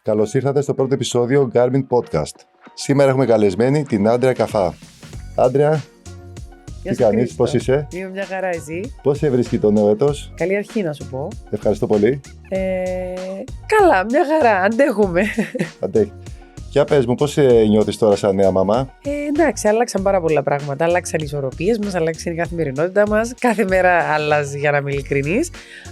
Καλώς ήρθατε στο πρώτο επεισόδιο Garmin Podcast. Σήμερα έχουμε καλεσμένη την Άντρια Καφά. Άντρια, τι κάνεις, πώς είσαι? Είμαι μια χαρά, εσύ? Πώς σε βρίσκει το νέο έτος? Καλή αρχή να σου πω. Ευχαριστώ πολύ. Καλά, μια χαρά, αντέχουμε. Αντέχει. Για πες μου, πώς νιώθεις τώρα σαν νέα μαμά? Εντάξει, άλλαξαν πάρα πολλά πράγματα. Άλλαξαν οι ισορροπίες μας, άλλαξαν η καθημερινότητα μας. Κάθε μέρα αλλάζει, για να είμαι ειλικρινής.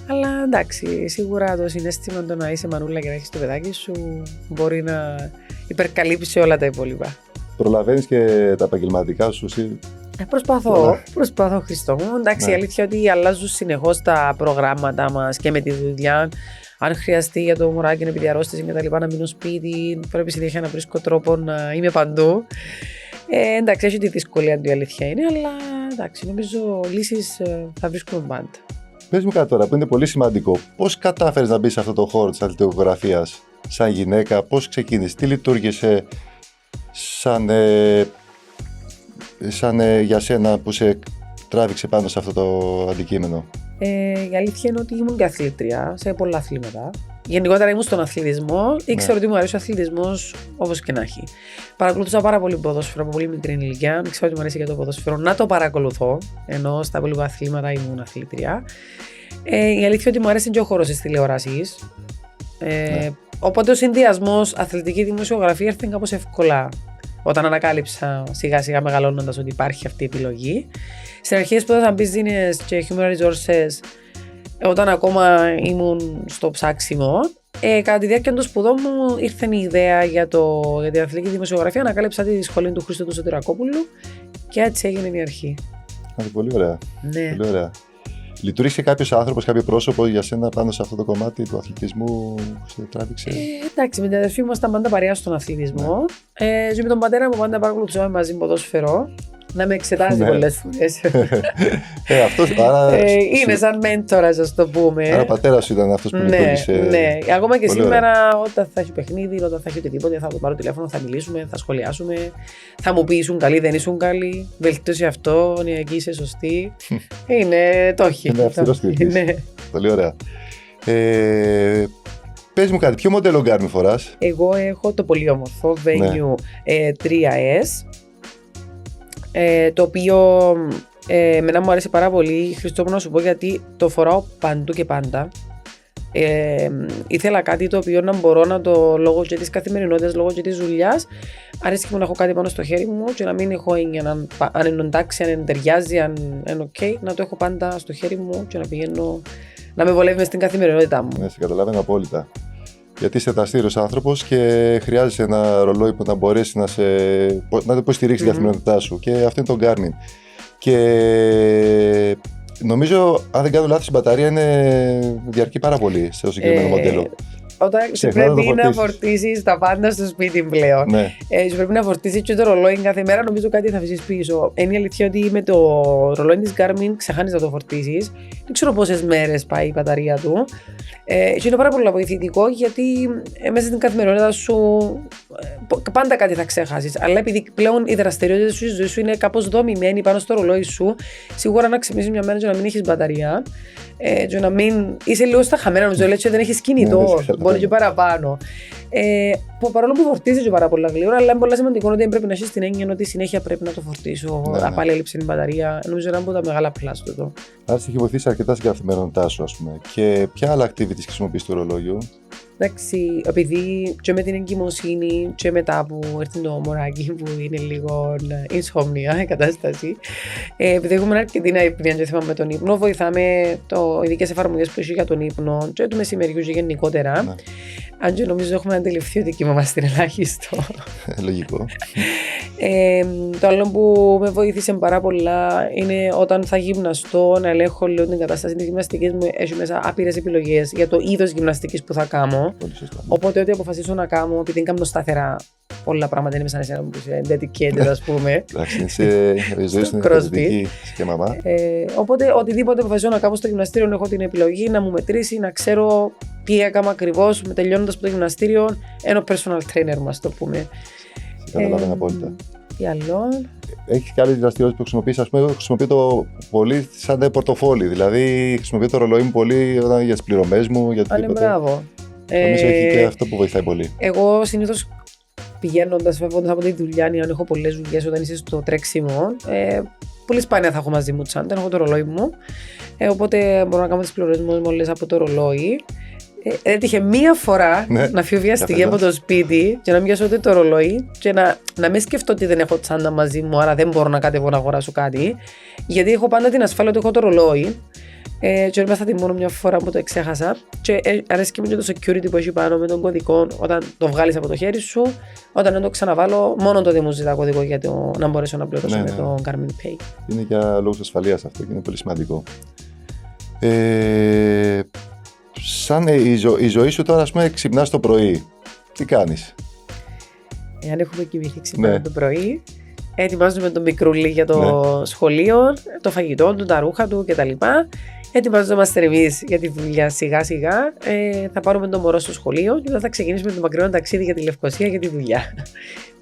Αλλά εντάξει, σίγουρα το συναίσθημα το να είσαι μανούλα και να έχεις το παιδάκι σου μπορεί να υπερκαλύψει όλα τα υπόλοιπα. Προλαβαίνεις και τα επαγγελματικά σου? Προσπαθώ, Χριστό μου. Εντάξει, η αλήθεια ότι αλλάζουν συνεχώς τα προγράμματα μας και με τη δουλειά. Αν χρειαστεί για το μωράκι να επιδιαρρώσει και τα λοιπά, να μείνω σπίτι, πρέπει συνέχεια να βρίσκω τρόπο να είμαι παντού. Εντάξει, έχει τη δυσκολία του, η αλήθεια είναι, αλλά εντάξει, νομίζω λύσεις θα βρίσκουμε πάντα. Πες μου κάτι τώρα που είναι πολύ σημαντικό. Πώς κατάφερες να μπεις σε αυτό το χώρο της αθλητικογραφίας σαν γυναίκα, πώς ξεκίνησες, τι λειτουργήσε σαν για σένα που σε τράβηξε πάνω σε αυτό το αντικείμενο? Η αλήθεια είναι ότι ήμουν και αθλήτρια σε πολλά αθλήματα. Γενικότερα ήμουν στον αθλητισμό. Ήξερα ότι μου αρέσει ο αθλητισμός όπως και να έχει. Παρακολουθούσα πάρα πολύ ποδόσφαιρο από πολύ μικρή ηλικία. Ήξερα ότι μου αρέσει και το ποδόσφαιρο να το παρακολουθώ. Ενώ στα υπόλοιπα αθλήματα ήμουν αθλήτρια. Η αλήθεια είναι ότι μου αρέσει και ο χώρος της τηλεόρασης. Οπότε ο συνδυασμός αθλητική δημοσιογραφία ήρθε κάπως εύκολα. Όταν ανακάλυψα σιγά σιγά μεγαλώνοντας ότι υπάρχει αυτή η επιλογή. Στην αρχή σπούδασα business και human resources όταν ακόμα ήμουν στο ψάξιμο. Κατά τη διάρκεια των σπουδών μου ήρθε η ιδέα για την αθλητική δημοσιογραφία. Ανακάλυψα τη σχολή του Χρήστου του Σωτηρακόπουλου και έτσι έγινε η αρχή. Πολύ ωραία. Ναι. Πολύ ωραία. Λειτουργήσε κάποιος άνθρωπος, κάποιο πρόσωπο για σένα πάνω σε αυτό το κομμάτι του αθλητισμού που σε τράβηξε? Εντάξει, με την αδερφή μου ήμασταν πάντα παρέα στον αθλητισμό. Και με τον πατέρα μου πάντα παρακολουθούσαμε μαζί ποδόσφαιρο. Να με εξετάζει πολλές φορές. Είναι σαν μέντορας, ας το πούμε. Άρα ο πατέρας σου ήταν αυτός που λειτουργήσε. Ναι, ακόμα και σήμερα, όταν θα έχει παιχνίδι, όταν θα έχει οτιδήποτε, θα το πάρω τηλέφωνο, θα μιλήσουμε, θα σχολιάσουμε. Θα μου πει ήσουν καλή, δεν ήσουν καλή. Βελτίωσε αυτό, εκεί είσαι σωστή. Το έχει. Είναι αυστηρός κριτής. Πολύ ωραία. Πες μου κάτι, ποιο μοντέλο Garmin φοράς? Εγώ έχω το πολύ όμορφο Venue 3S. Το οποίο εμένα μου αρέσει πάρα πολύ. Χριστό μου, να σου πω, γιατί το φοράω παντού και πάντα. Ήθελα κάτι το οποίο να μπορώ να το, λόγω και της καθημερινότητας, λόγω και της δουλειάς, αρέσει μου να έχω κάτι πάνω στο χέρι μου και να μην έχω έννοια αν είναι εντάξει, αν ταιριάζει, αν είναι ok, να το έχω πάντα στο χέρι μου και να πηγαίνω να με βολεύει μες στην καθημερινότητά μου. Ναι, σε καταλαβαίνω απόλυτα. Γιατί είσαι δραστήριος άνθρωπος και χρειάζεσαι ένα ρολόι που να μπορέσει να το υποστηρίξει την καθημερινότητά σου. Και αυτό είναι το Garmin. Και νομίζω, αν δεν κάνω λάθος, η μπαταρία διαρκεί πάρα πολύ στο συγκεκριμένο μοντέλο. Όταν πρέπει να φορτίσεις τα πάντα στο σπίτι πλέον. Ναι. Πρέπει να φορτίσεις και το ρολόι κάθε μέρα, νομίζω κάτι θα αφήσεις πίσω. Είναι η αλήθεια ότι με το ρολόι της Garmin ξεχάνεις να το φορτίσεις. Δεν ξέρω πόσες μέρες πάει η μπαταρία του. Και είναι πάρα πολύ βοηθητικό, γιατί μέσα στην καθημερινότητα σου πάντα κάτι θα ξεχάσεις. Αλλά επειδή πλέον η δραστηριότητα σου, η ζωή σου είναι κάπως δομημένη πάνω στο ρολόι σου, σίγουρα να ξυπνήσεις μια μέρα και να μην έχεις μπαταρία. Και να μην είσαι λίγο στα χαμένα, νομίζω, λέει, δεν έχεις κινητό, μπορεί και παραπάνω. Παρόλο που φορτίζει και πάρα πολλά γλύωρα, αλλά είναι πολύ σημαντικό ότι πρέπει να έχεις την έννοια ότι συνέχεια πρέπει να το φορτίσω. Πάλι έλειψε η μπαταρία. Νομίζω είναι από τα μεγάλα πλάσ του εδώ. Άρα σε έχει βοηθήσει αρκετά στην καθημερινότητά σου, ας πούμε. Και ποια άλλα activities χρησιμοποιείς του ρολόγιου? Εντάξει, επειδή και με την εγκυμοσύνη και μετά που έρθει το μωράκι που είναι λίγο insomnia η κατάσταση, επειδή έχουμε αρκετή ύπνοια και θέμα με τον ύπνο, βοηθάμε ειδικές εφαρμογές που έχει για τον ύπνο και του μεσημεριού και γενικότερα. Ναι. Αν και νομίζω έχουμε αντιληφθεί ότι κοιμόμαστε ελάχιστο. Λογικό. Το άλλο που με βοήθησε πάρα πολλά είναι όταν θα γυμναστώ να ελέγχω λίγο την κατάσταση της γυμναστικής μου. Έχει μέσα άπειρες επιλογές για το είδος γυμναστικής που θα κάνω. Οπότε ό,τι αποφασίσω να κάνω, επειδή κάνω σταθερά πολλά πράγματα, είναι σαν εσένα που είσαι dedicated, ας πούμε. Εντάξει, η ζωή σου είναι διαφορετική και μαμά. Οπότε οτιδήποτε αποφασίσω να κάνω στο γυμναστήριο, έχω την επιλογή να μου μετρήσει, να ξέρω τι έκανα ακριβώς, τελειώνοντας από το γυμναστήριο, ένα personal trainer μας, το πούμε. Καταλαβαίνω απόλυτα. Τι άλλο? Έχεις και άλλες δραστηριότητες που χρησιμοποιείς? Ας πούμε, εγώ χρησιμοποιώ το πολύ σαν πορτοφόλι. Δηλαδή, χρησιμοποιώ το ρολόι μου πολύ για τις πληρωμές μου. Μπράβο. Νομίζω έχει και αυτό που βοηθάει πολύ. Εγώ συνήθως πηγαίνοντας, φεύγοντας από τη δουλειά, αν έχω πολλές δουλειές, όταν είσαι στο τρέξιμο, πολύ σπάνια θα έχω μαζί μου τσάντα, έχω το ρολόι μου. Οπότε μπορώ να κάνω τις πληρωμές μου μόλις από το ρολόι. Έτυχε μία φορά να φύγω βιαστική από το σπίτι και να μην πιάσω ούτε το ρολόι και να μην σκεφτώ ότι δεν έχω τσάντα μαζί μου, άρα δεν μπορώ να κατεβώ να αγοράσω κάτι. Γιατί έχω πάντα την ασφάλεια ότι έχω το ρολόι. Και έμαθα τη μόνο μια φορά που το εξέχασα. Και αρέσκει μου και το security που έχει πάνω με τον κωδικό. Όταν το βγάλεις από το χέρι σου, όταν δεν το ξαναβάλω, μόνο τότε μου ζητά κωδικό για να μπορέσω να πληρώσω με το Garmin Pay. Είναι για λόγους ασφαλείας αυτό και είναι πολύ σημαντικό. Σαν η ζωή σου τώρα, ας πούμε, ξυπνάς το πρωί. Τι κάνεις? Εάν έχουμε κοιμηθεί ξυπνάμε το πρωί, ετοιμάζουμε τον μικρούλι για το σχολείο, το φαγητό του, τα ρούχα του κτλ. Ετοιμαζόμαστε εμείς για τη δουλειά σιγά σιγά. Θα πάρουμε τον μωρό στο σχολείο και μετά θα ξεκινήσουμε το μακρινό ταξίδι για τη Λευκοσία για τη δουλειά.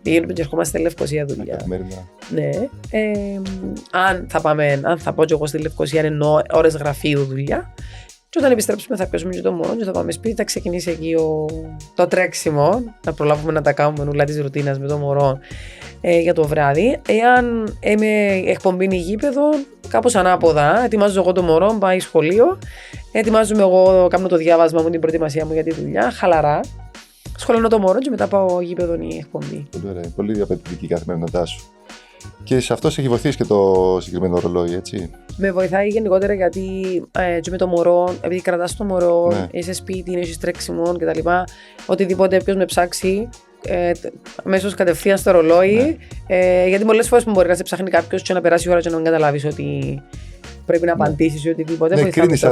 Πηγαίνουμε και ερχόμαστε στη Λευκοσία δουλειά. Ναι. Αν θα πάω και εγώ στη Λευκοσία, εννοώ ώρες γραφείου δουλειά. Και όταν επιστρέψουμε θα πιάσουμε και το μωρό και θα πάμε σπίτι, θα ξεκινήσει εκεί το τρέξιμο, να προλάβουμε να τα κάνουμε νουλά της ρουτίνας με το μωρό για το βράδυ. Εάν είμαι εκπομπή γήπεδο, κάπως ανάποδα, ετοιμάζω εγώ το μωρό, πάει σχολείο, ετοιμάζομαι εγώ, κάνω το διάβασμα μου, την προετοιμασία μου για τη δουλειά, χαλαρά. Σχολώνω το μωρό και μετά πάω γήπεδο ή εκπομπή. Πολύ ωραία, πολύ απαιτητική η καθημερινότητά σου. Και σε αυτό σε έχει βοηθήσει και το συγκεκριμένο ρολόι, έτσι. Με βοηθάει γενικότερα γιατί και με το μωρό, επειδή κρατάς το μωρό, είσαι σπίτι, έχεις τρέξιμο κτλ. Οτιδήποτε ποιος με ψάξει, αμέσως κατευθείαν στο ρολόι. Γιατί πολλές φορές μπορεί να σε ψάχνει κάποιος και να περάσει η ώρα και να μην καταλάβεις ότι πρέπει να απαντήσεις ή οτιδήποτε. Ναι, κρίνεις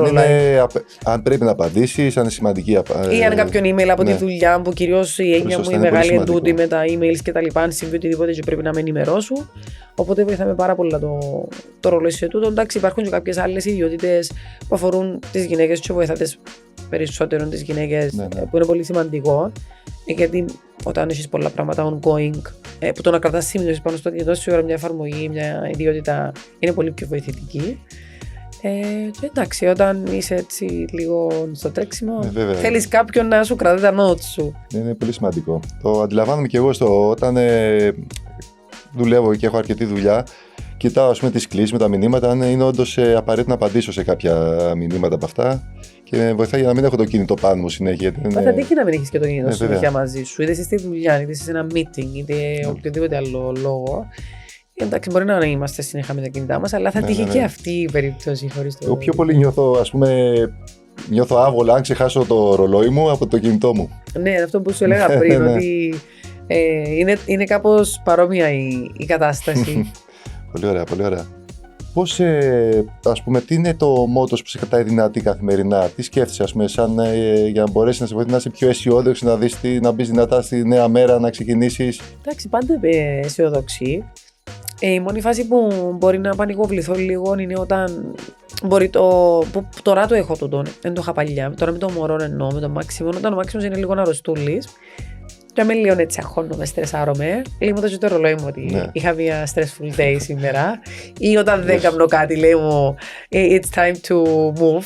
αν πρέπει να απαντήσεις, αν είναι σημαντική απάντηση. Ή αν κάποιον email από τη δουλειά που κυρίως η έννοια μου η μεγάλη εντούτη με τα emails και τα λοιπά. Αν συμβεί οτιδήποτε και πρέπει να με ενημερώσουν. Οπότε βοηθάμε πάρα πολύ το ρολόι σε τούτο. Εντάξει, υπάρχουν και κάποιες άλλες ιδιότητες που αφορούν τις γυναίκες και βοηθάτε περισσότερο τις γυναίκες, που είναι πολύ σημαντικό. Γιατί όταν έχεις πολλά πράγματα ongoing, που το να κρατάς σημείωση πάνω στο κινητό σου, μια εφαρμογή, μια ιδιότητα είναι πολύ πιο βοηθητική. Και εντάξει, όταν είσαι έτσι λίγο στο τρέξιμο, θέλεις κάποιον να σου κρατάει τα notes σου. Είναι πολύ σημαντικό. Το αντιλαμβάνομαι και εγώ όταν δουλεύω και έχω αρκετή δουλειά. Κοιτάω, ας πούμε, τις κλήσεις με τα μηνύματα, αν είναι όντως απαραίτητο να απαντήσω σε κάποια μηνύματα από αυτά. Και με βοηθάει για να μην έχω το κινητό πάνω μου συνέχεια. Θα τύχει να μην έχεις και το κινητό συνέχεια μαζί σου. Είτε είσαι στη δουλειά, είτε είσαι σε ένα meeting, είτε οποιοδήποτε άλλο λόγο. Εντάξει, μπορεί να είμαστε συνέχεια με τα κινητά μας, αλλά θα τύχει και αυτή η περίπτωση χωρίς το. Εγώ πιο πολύ νιώθω άβολα αν ξεχάσω το ρολόι μου από το κινητό μου. Ναι, αυτό που σου έλεγα πριν, ότι είναι κάπως παρόμοια η κατάσταση. Πολύ ωραία, πολύ ωραία. Πώς, ας πούμε, τι είναι το μότος που σε κρατάει δυνατή καθημερινά, τι σκέφτεσαι, ας πούμε, για να μπορέσει να σε βοηθήσει να είσαι πιο αισιόδοξη, να μπεις δυνατά στη νέα μέρα, να ξεκινήσεις? Εντάξει, πάντα είμαι αισιόδοξη. Η μόνη φάση που μπορεί να πανικοβληθώ λίγο είναι όταν μπορεί τώρα το έχω τούτο, δεν το είχα παλιά. Τώρα με το μωρό εννοώ, με το Μάξιμο, όταν ο Μάξιμος είναι λίγο αρρωστούλης. Και με λίγο έτσι αγχώνομαι, στρεσάρομαι. Λίγο το το ρολόι μου ότι είχα μια stressful day σήμερα. Ή όταν δεν κάνω κάτι, λέει μου it's time to move.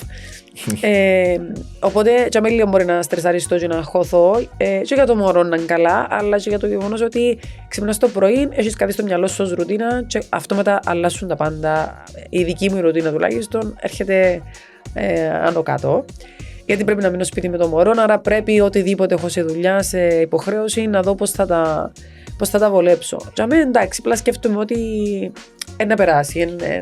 Οπότε και με λίγο μπορεί να στρεσαριστώ και να χωθώ. Και για το μωρό να είναι καλά, αλλά και για το γεγονός ότι ξυπνάς το πρωί, έχεις κάτι στο μυαλό σου ως ρουτίνα και αυτό μετά αλλάσουν τα πάντα. Η δική μου ρουτίνα τουλάχιστον έρχεται άνω κάτω. Γιατί πρέπει να μείνω σπίτι με το μωρό, άρα πρέπει οτιδήποτε έχω σε δουλειά, σε υποχρέωση, να δω πώς θα τα βολέψω. Και αμέ, εντάξει, απλά σκέφτομαι ότι να περάσει,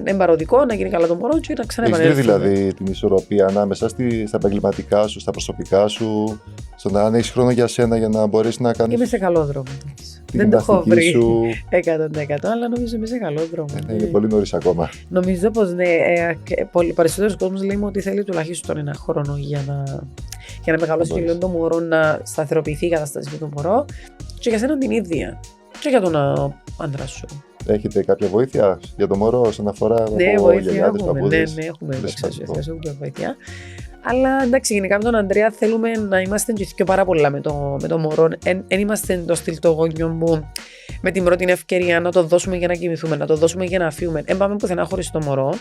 είναι παροδικό, να γίνει καλά το μωρό και να ξαναεπανέλθουμε. Έχεις βρει δηλαδή την ισορροπία ανάμεσα στα επαγγελματικά σου, στα προσωπικά σου, στο να έχεις χρόνο για σένα για να μπορέσεις να κάνεις. Είμαι σε καλό δρόμο. Δεν το έχω βρει 100%, αλλά νομίζω είμαι σε καλό δρόμο. Είναι πολύ νωρίς ακόμα. Νομίζω πως ναι, περισσότερος κόσμος λέει ότι θέλει τουλάχιστον ένα χρόνο για να μεγαλώσει λίγο το μωρό, να σταθεροποιηθεί η κατάσταση με το μωρό και για σένα την ίδια και για τον άντρα σου. Έχετε κάποια βοήθεια για το μωρό όσον αφορά γιαγιάδες, παππούδες? Ναι, έχουμε βοήθεια. Αλλά εντάξει, γενικά με τον Ανδρέα θέλουμε να είμαστε και πάρα πολλά με το μωρό. Εν είμαστε το στυλ το γόνιο που με την πρώτη ευκαιρία να το δώσουμε για να κοιμηθούμε, να το δώσουμε για να φύγουμε. Εν πάμε πουθενά χωρίς το μωρό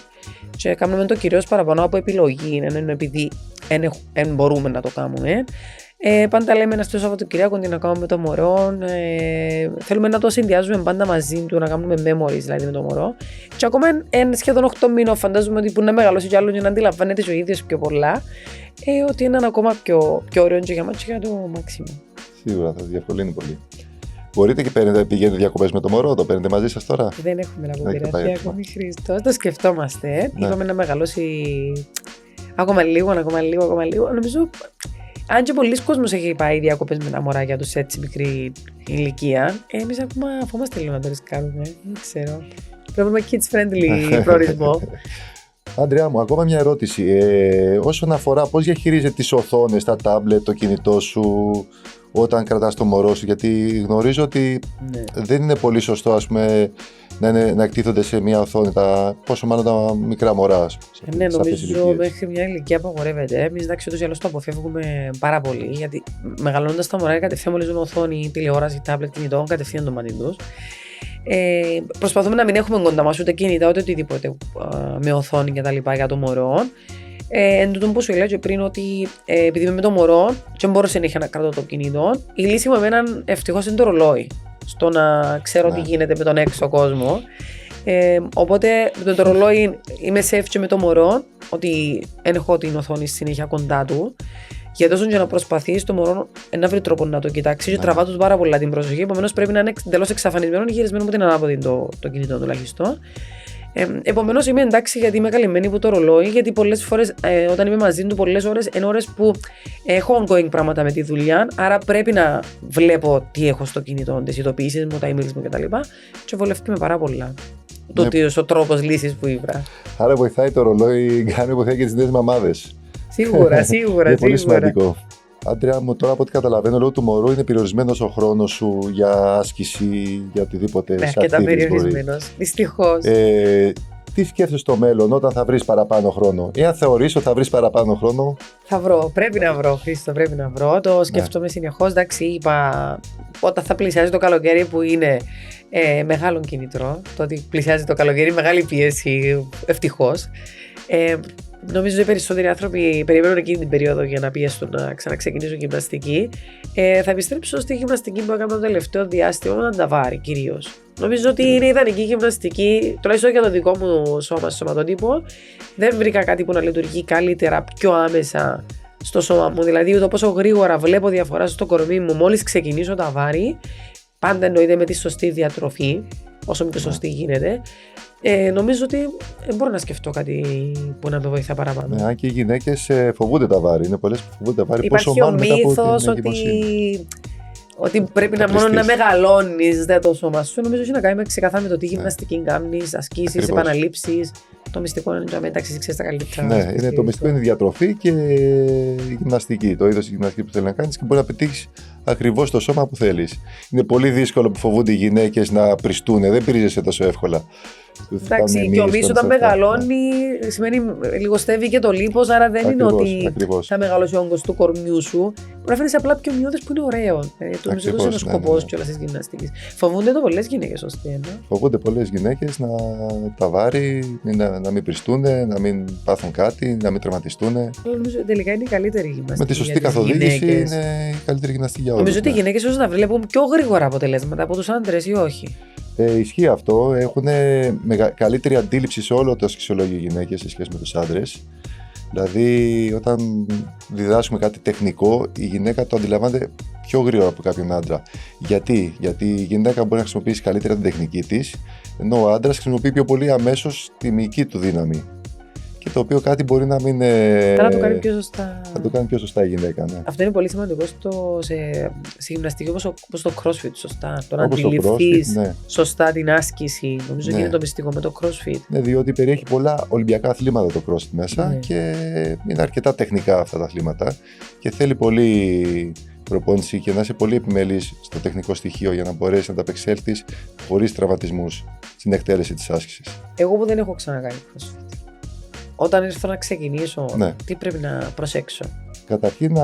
και κάνουμε το κυρίως παραπάνω από επιλογή, ενώ επειδή εν μπορούμε να το κάνουμε. Πάντα λέμε ένα στο Σαββατοκυριακό να κάνουμε με το μωρό. Θέλουμε να το συνδυάζουμε πάντα μαζί του, να κάνουμε memories δηλαδή με το μωρό. Και ακόμα είναι σχεδόν 8 μήνων, φαντάζομαι ότι που να μεγαλώσει κι άλλο και να αντιλαμβάνεται ο ίδιος πιο πολλά. Ότι είναι ακόμα πιο ωραίο και για μας και για το Μάξιμο. Σίγουρα θα διευκολύνει πολύ. Μπορείτε και πηγαίνετε διακοπές με το μωρό, το παίρνετε μαζί σας τώρα? Δεν έχουμε να αποπειραθεί ακόμη, Χρήστο. Το σκεφτόμαστε. Ναι. Είπαμε να μεγαλώσει ακόμα λίγο. Νομίζω, αν και πολλοί κόσμος έχει πάει διακοπές με τα μωράκια τους σε έτσι μικρή ηλικία, εμείς ακόμα φοβόμαστε λίγο να το ρισκάρουμε. Δεν ξέρω. Πρέπει να kids friendly προορισμό. Άντρεα μου, ακόμα μια ερώτηση. Όσον αφορά πώς διαχειρίζεται τις οθόνες, τα τάμπλετ, το κινητό σου όταν κρατάς το μωρό σου, γιατί γνωρίζω ότι δεν είναι πολύ σωστό, ας πούμε, να εκτίθονται σε μια οθόνη, πόσο μάλλον τα μικρά μωρά. Ναι, νομίζω μέχρι μια ηλικία απαγορεύεται. Εμείς εντάξει, ούτως ή άλλως το αποφεύγουμε πάρα πολύ, γιατί μεγαλώνοντας τα μωρά κατευθείαν μόλις δουν οθόνη, τηλεόραση, τάμπλετ, κινητό, κατευθείαν το μάτι τους. Προσπαθούμε να μην έχουμε κοντά μας ούτε κινητά ούτε οτιδήποτε με οθόνη και τα λοιπά για το μωρό. Εν τούτον που σου έλεγα και πριν ότι επειδή είμαι με το μωρό και μπορώ συνέχεια να κρατώ το κινητό, η λύση μου εμένα ευτυχώς είναι το ρολόι στο να ξέρω τι γίνεται με τον έξω κόσμο. Οπότε με το ρολόι είμαι safe και με το μωρό, ότι δεν έχω την οθόνη συνέχεια κοντά του. Γιατί όσο και να προσπαθεί, το μωρό να βρει τρόπο να το κοιτάξει και τραβά του πάρα πολλά την προσοχή. Επομένως πρέπει να είναι εντελώς εξαφανισμένο ή γυρισμένο από την ανάποδη το κινητό τουλάχιστον. Επομένως είμαι εντάξει γιατί είμαι καλυμμένη από το ρολόι, γιατί πολλές φορές όταν είμαι μαζί του, πολλές ώρες είναι ώρες που έχω ongoing πράγματα με τη δουλειά, άρα πρέπει να βλέπω τι έχω στο κινητό, τις ειδοποιήσεις μου, τα emails μου κτλ. Και βολεύει με πάρα πολλά. Ο τρόπος λύσης που ήβρα. Άρα βοηθάει το ρολόι, βοηθάει και τις νέες μαμάδες. Σίγουρα. Είναι πολύ σημαντικό. Άντρεα μου, τώρα από ό,τι καταλαβαίνω, λόγω του μωρού είναι περιορισμένος ο χρόνος σου για άσκηση, για οτιδήποτε. Ναι, αρκετά περιορισμένος. Δυστυχώς. Τι σκέφτεσαι στο μέλλον όταν θα βρεις παραπάνω χρόνο? Εάν θεωρείς ότι θα βρεις παραπάνω χρόνο? Θα βρω. Πρέπει να βρω, Χρήστο. Πρέπει να βρω. Το σκέφτομαι συνεχώς. Εντάξει, είπα όταν θα πλησιάζει το καλοκαίρι που είναι μεγάλο κίνητρο. Το ότι πλησιάζει το καλοκαίρι, μεγάλη πίεση, ευτυχώς. Νομίζω ότι οι περισσότεροι άνθρωποι περιμένουν εκείνη την περίοδο για να πιέσουν να ξαναξεκινήσουν γυμναστική. Θα επιστρέψω στη γυμναστική που έκανα το τελευταίο διάστημα με ταβάρι κυρίως. Νομίζω ότι είναι ιδανική γυμναστική, τουλάχιστον για το δικό μου σωματότυπο. Δεν βρήκα κάτι που να λειτουργεί καλύτερα, πιο άμεσα στο σώμα μου. Δηλαδή, το πόσο γρήγορα βλέπω διαφορά στο κορμί μου μόλις ξεκινήσω ταβάρι. Πάντα εννοείται με τη σωστή διατροφή, όσο πιο σωστή γίνεται. Νομίζω ότι μπορώ να σκεφτώ κάτι που να με βοηθά παραπάνω. Ναι, και οι γυναίκες φοβούνται τα βάρη. Είναι πολλές που φοβούνται τα βάρη. Υπάρχει ο μύθος ότι πρέπει μόνο να μεγαλώνεις το σώμα σου. Νομίζω ότι να κάνουμε ξεκαθαρά με το τι γυμναστική κάνεις, ασκήσεις, επαναλήψεις. Το μυστικό είναι να μεταξύ, ξέρεις τα καλύτερα. Ναι, είναι το μυστικό είναι η διατροφή και η γυμναστική. Το είδος η γυμναστική που θέλει να κάνεις και μπορεί να πετύχεις ακριβώς το σώμα που θέλεις. Είναι πολύ δύσκολο που φοβούνται οι γυναίκες να πριστούν. Δεν πρίζεσαι τόσο εύκολα. Εντάξει, και ο μύς όταν μεγαλώνει σημαίνει λιγοστεύει και το λίπος, άρα δεν είναι ότι θα μεγαλώσει ο όγκος του κορμιού σου. Μπορεί να φαίνεσαι απλά πιο μειώδες που είναι ωραίο. Το νομίζω ότι είναι ο σκοπός κιόλας της γυμναστικής. Φοβούνται το πολλές γυναίκες, σωστή. Φοβούνται πολλές γυναίκες να τα βάρει, να μην πριστούν, να μην πάθουν κάτι, να μην τραυματιστούν. Νομίζω ότι τελικά είναι η καλύτερη γυμναστική. Με τη σωστή καθοδήγηση είναι η καλύτερη γυμναστική για όλους. Νομίζω ότι οι γυναίκες όσο να βλέπουν πιο γρήγορα αποτελέσματα από τους άντρες ή όχι. Ισχύει αυτό. Έχουν καλύτερη αντίληψη σε όλο το φυσιολόγιο οι γυναίκες σε σχέση με τους άντρες. Δηλαδή, όταν διδάσκουμε κάτι τεχνικό, η γυναίκα το αντιλαμβάνεται πιο γρήγορα από κάποιον άντρα. Γιατί η γυναίκα μπορεί να χρησιμοποιήσει καλύτερα την τεχνική της, ενώ ο άντρας χρησιμοποιεί πιο πολύ αμέσως τη μυϊκή του δύναμη. Και το οποίο κάτι μπορεί να μην. Θα το κάνει πιο σωστά. Θα το κάνει πιο σωστά η γυναίκα, ναι. Αυτό είναι πολύ σημαντικό σε γυμναστική όπως το CrossFit, σωστά. Το να αντιληφθείς σωστά την άσκηση. Νομίζω ότι είναι το μυστικό με το CrossFit. Ναι, διότι περιέχει πολλά ολυμπιακά αθλήματα το CrossFit μέσα και είναι αρκετά τεχνικά αυτά τα αθλήματα και θέλει πολύ προπόνηση και να είσαι πολύ επιμελής στο τεχνικό στοιχείο για να μπορέσεις να τα απεξέλθεις χωρίς τραυματισμούς στην εκτέλεση της άσκησης. Εγώ που δεν έχω ξανακάνει CrossFit. Όταν ήρθα να ξεκινήσω, τι πρέπει να προσέξω? Καταρχήν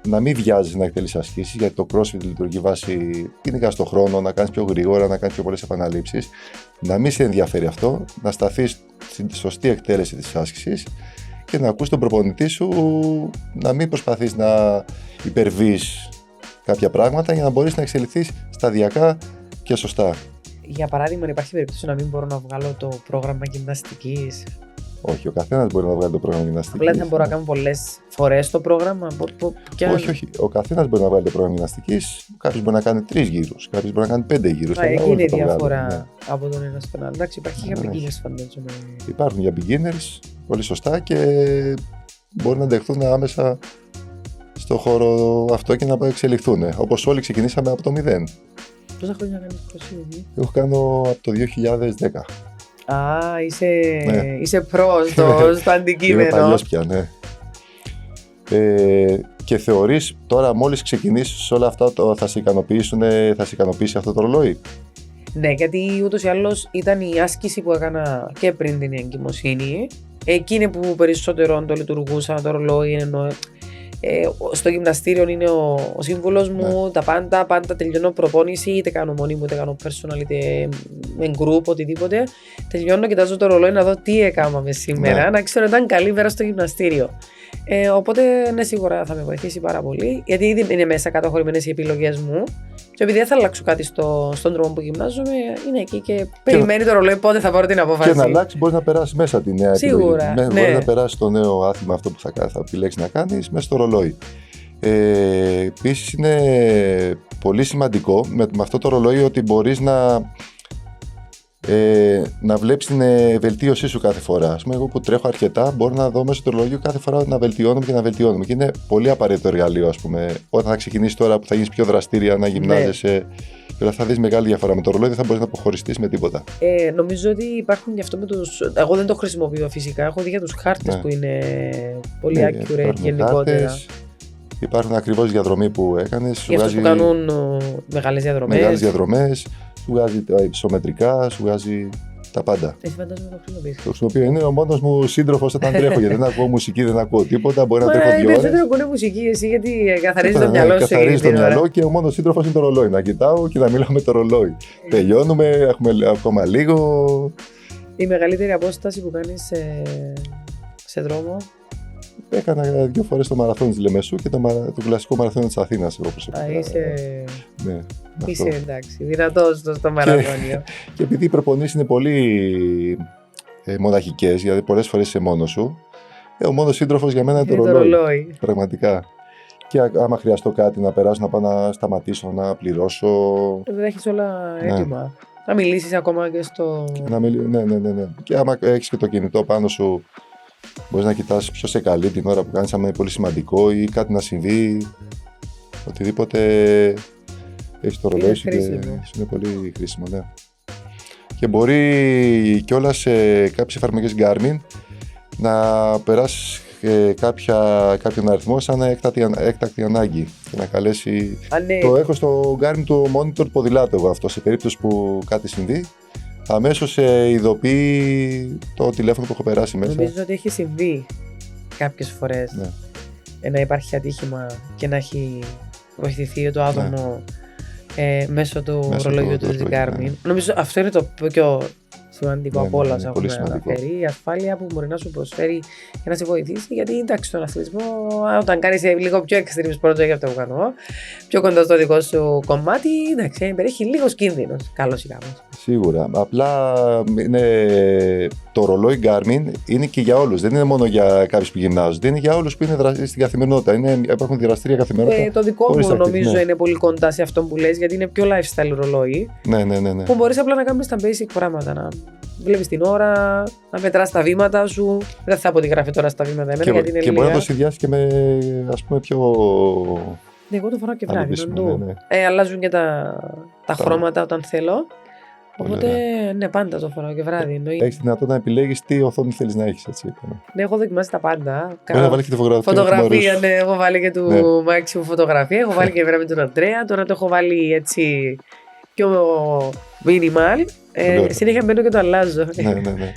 να μην βιάζεις να εκτελείς ασκήσεις, γιατί το CrossFit λειτουργεί βάσει γενικά στον χρόνο, να κάνεις πιο γρήγορα, να κάνεις πιο πολλές επαναλήψεις. Να μην σε ενδιαφέρει αυτό, να σταθείς στη σωστή εκτέλεση της άσκησης και να ακούς τον προπονητή σου, να μην προσπαθείς να υπερβείς κάποια πράγματα για να μπορείς να εξελιχθείς σταδιακά και σωστά. Για παράδειγμα, υπάρχει περίπτωση να μην μπορώ να βγάλω το πρόγραμμα γυμναστικής? Όχι, ο καθένας μπορεί να βγάλει το πρόγραμμα γυμναστικής. Απλά δεν μπορώ να κάνω πολλές φορές το πρόγραμμα. Όχι. Ο καθένας μπορεί να βγάλει το πρόγραμμα γυμναστικής. Κάποιος μπορεί να κάνει 3 γύρους, κάποιος μπορεί να κάνει 5 γύρους. Εκεί είναι η διαφορά από τον ένα στον άλλο. Εντάξει, υπάρχει για beginners, φαντάζομαι. Υπάρχουν για beginners, πολύ σωστά, και μπορεί να ενταχθούν άμεσα στο χώρο αυτό και να εξελιχθούν. Όπως όλοι ξεκινήσαμε από το 0. Πόσα χρόνια κάνεις προσήλωση? Εγώ κάνω από το 2010. Είσαι προς στο αντικείμενο. Είμαι παλιός πια, ναι. Και θεωρείς τώρα μόλις ξεκινήσεις όλα αυτά θα σε ικανοποιήσει αυτό το ρολόι? Ναι, γιατί ούτως ή άλλως ήταν η άσκηση που έκανα και πριν την εγκυμοσύνη. Εκείνη που περισσότερο το λειτουργούσα το ρολόι, ενώ στο γυμναστήριο είναι ο σύμβουλος μου, ναι. Τα πάντα τελειώνω προπόνηση, είτε κάνω μόνη μου, είτε κάνω personal, είτε με group, οτιδήποτε. Τελειώνω, κοιτάζω το ρολόι να δω τι έκαναμε σήμερα, ναι. Να ξέρω ότι ήταν καλή μέρα στο γυμναστήριο. Οπότε, ναι, σίγουρα θα με βοηθήσει πάρα πολύ, γιατί ήδη είναι μέσα καταχωρημένες οι επιλογές μου. Και επειδή δεν θα αλλάξω κάτι στον τρόπο που γυμνάζομαι, είναι εκεί και περιμένει το ρολόι πότε θα πάρω την απόφαση. Και να αλλάξει, μπορεί να περάσει μέσα τη νέα επιλογή. Σίγουρα. Ναι. Μπορεί να περάσει το νέο άθλημα αυτό που θα επιλέξει να κάνει μέσα στο ρολόι. Επίσης, είναι πολύ σημαντικό με αυτό το ρολόι ότι μπορείς να βλέπεις την βελτίωσή σου κάθε φορά. Ας πούμε, εγώ που τρέχω αρκετά, μπορώ να δω μέσω του ρολογιού κάθε φορά να βελτιώνομαι. Και είναι πολύ απαραίτητο εργαλείο, ας πούμε. Όταν θα ξεκινήσεις τώρα που θα γίνεις πιο δραστήρια, να γυμνάζεσαι, ναι. Θα δεις μεγάλη διαφορά. Με το ρολόι δεν θα μπορείς να αποχωριστείς με τίποτα. Νομίζω ότι υπάρχουν γι' αυτό με τους. Εγώ δεν το χρησιμοποιώ φυσικά. Έχω δει για τους χάρτες, ναι. Που είναι πολύ accurate γενικότερα. Χάρτες. Υπάρχουν ακριβώς διαδρομή που έκανες. Για αυτούς που κάνουν μεγάλες διαδρομές. Σου βγάζει τα υψομετρικά, σου βγάζει τα πάντα. Εσύ φαντάζομαι το χρησιμοποιείς. Το χρησιμοποιώ. Είναι ο μόνος μου σύντροφος όταν τρέχω, γιατί δεν ακούω μουσική, δεν ακούω τίποτα. Μπορεί να τρέχω 2 ώρες. Οι περισσότεροι ακούνε μουσική, εσύ, γιατί καθαρίζει το μυαλό σου. Καθαρίζει το μυαλό και ο μόνος σύντροφος είναι το ρολόι. Να κοιτάω και να μιλάω με το ρολόι. Τελειώνουμε, έχουμε ακόμα λίγο. Η μεγαλύτερη απόσταση που κάνεις σε δρόμο? Έκανα 2 φορές το μαραθώνιο της Λεμεσού και το κλασικό μαραθώνιο της Αθήνας. Εγώ προσωπικά. Ναι, είσαι εντάξει, δυνατός στο μαραθώνιο. Και επειδή οι προπονήσεις είναι πολύ μοναχικές, γιατί πολλές φορές είσαι μόνος σου, ο μόνος σύντροφος για μένα είναι το ρολόι. Πραγματικά. Και άμα χρειαστώ κάτι να περάσω, να πάω να σταματήσω, να πληρώσω. Δεν έχεις όλα έτοιμα. Ναι. Να μιλήσεις ακόμα και στο. Ναι. Και άμα έχεις και το κινητό πάνω σου, μπορείς να κοιτάς ποιος σε καλεί την ώρα που κάνεις, άμα είναι πολύ σημαντικό ή κάτι να συμβεί. Οτιδήποτε έχεις το ρολόι σου και είναι πολύ χρήσιμο, ναι. Και μπορεί κιόλας σε κάποιες εφαρμογές Garmin να περάσεις κάποιον αριθμό σαν έκτακτη ανάγκη και να καλέσει. Ναι. Το έχω στο Garmin το monitor ποδηλάτου εγώ αυτό, σε περίπτωση που κάτι συμβεί. Αμέσως ειδοποιεί το τηλέφωνο που έχω περάσει μέσα. Νομίζω ότι έχει συμβεί κάποιες φορές, ναι. Να υπάρχει ατύχημα και να έχει βοηθηθεί το άτομο, ναι. Μέσω του ρολογιού του Garmin. Ναι. Νομίζω αυτό είναι το πιο σημαντικό από όλα όσα έχουμε αναφέρει. Η ασφάλεια που μπορεί να σου προσφέρει και να σε βοηθήσει. Γιατί εντάξει, στον αθλητισμό, όταν κάνεις λίγο πιο extreme sport, για αυτό που κάνω, πιο κοντά στο δικό σου κομμάτι, εντάξει, περιέχει λίγος κίνδυνος. Καλός ή κακός. Σίγουρα. Απλά το ρολόι Garmin είναι και για όλους. Δεν είναι μόνο για κάποιους που γυμνάζονται. Είναι για όλους που είναι στην καθημερινότητα. Υπάρχουν δραστήρια καθημερινότητα. Το δικό μου νομίζω είναι πολύ κοντά σε αυτό που λες, γιατί είναι πιο lifestyle ρολόι. Ναι. Που μπορείς απλά να κάνεις τα basic πράγματα. Να βλέπεις την ώρα, να μετράς τα βήματα σου. Δεν θα πω ότι γράφει τώρα στα βήματα εμένα, γιατί είναι και μπορεί να το συνδυάσει και με, ας πούμε, πιο. Ναι, εγώ το φοράω και βράδυ. Ναι. Αλλάζουν και τα χρώματα όταν θέλω. Οπότε, ναι, πάντα το φοράω και βράδυ. Έχεις δυνατότητα να επιλέγεις τι οθόνη θέλεις να έχεις, έτσι. Ναι, έχω δοκιμάσει τα πάντα. Μπορεί να βάλει και τη φωτογραφία, ναι, έχω βάλει και του Μάξι μου φωτογραφία. Έχω βάλει και βέβαια με τον Αντρέα. Τώρα το έχω βάλει έτσι πιο minimal. Συνέχεια μπαίνω και το αλλάζω. Ναι.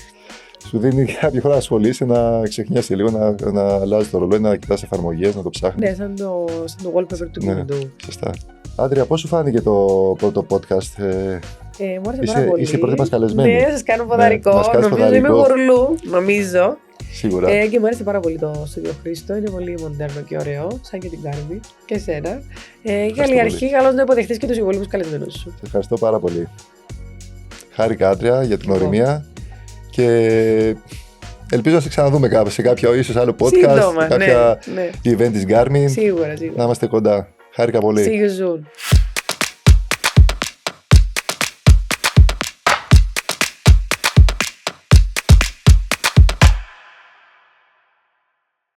Σου δίνει κάποια φορά να ασχολείσαι, να ξεχνιάσαι λίγο, να αλλάζει το ρολόι, να κοιτάς εφαρμογές, να το ψάχνεις. Ναι, σαν το wallpaper του κινητού. Σωστά. Άντρια, πώς σου φάνηκε το πρώτο podcast? Μου άρεσε πάρα πολύ. Είσαι η πρώτη μας καλεσμένη. Ναι, σας κάνω ποδαρικό. Νομίζω είμαι γουρλού, νομίζω. Σίγουρα. Και μου άρεσε πάρα πολύ το στούντιο Χρήστο. Είναι πολύ μοντέρνο και ωραίο, σαν και την Κάρμη και εσένα. Καλή αρχή, καλώς να υποδεχτείς και τους υπόλοιπους καλεσμένους σου. Σε ευχαριστώ πάρα πολύ. Χάρηκα, Άντρια, για την ωριμία και ελπίζω να σε ξαναδούμε σε κάποιο ίσως άλλο podcast, σύντομα, κάποια ναι. event της Garmin. Σίγουρα. Να είμαστε κοντά. Χάρηκα πολύ. See you soon.